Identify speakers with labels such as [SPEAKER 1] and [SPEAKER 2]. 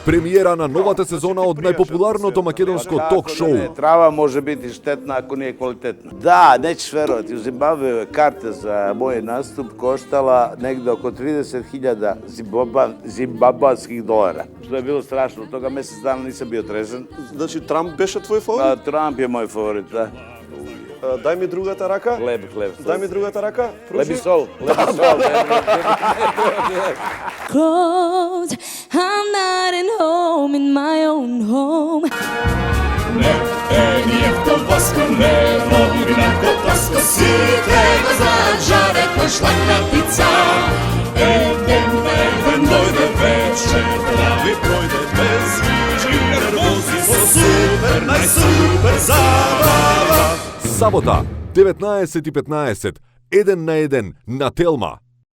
[SPEAKER 1] Премиера на новата сезона од најпопуларното македонско ток-шоу.
[SPEAKER 2] Трава може бити штетна ако не е квалитетна. Да, неќеш веровати, у Зимбабве карта за мој наступ коштала негде око 30.000 зимбабванских долара. Што е било страшно, тога месец дана нисам био трезен.
[SPEAKER 3] Значи Трамп беше твој фаворит?
[SPEAKER 2] Трамп е мој фаворит, да.
[SPEAKER 3] Дај ми другата рака.
[SPEAKER 2] Хлеб.
[SPEAKER 3] Дај ми другата рака.
[SPEAKER 2] Хлеб и сол.
[SPEAKER 4] Close, I'm not at home in my own home.
[SPEAKER 5] Не е нијавто восконе, новинако таско сите го знаат жарето шлакатица. Еден дојде вече, прави пројде без вичи, нервози со супер, најсупер забава.
[SPEAKER 1] Сабота, 19:15, 1 на 1 на Телма.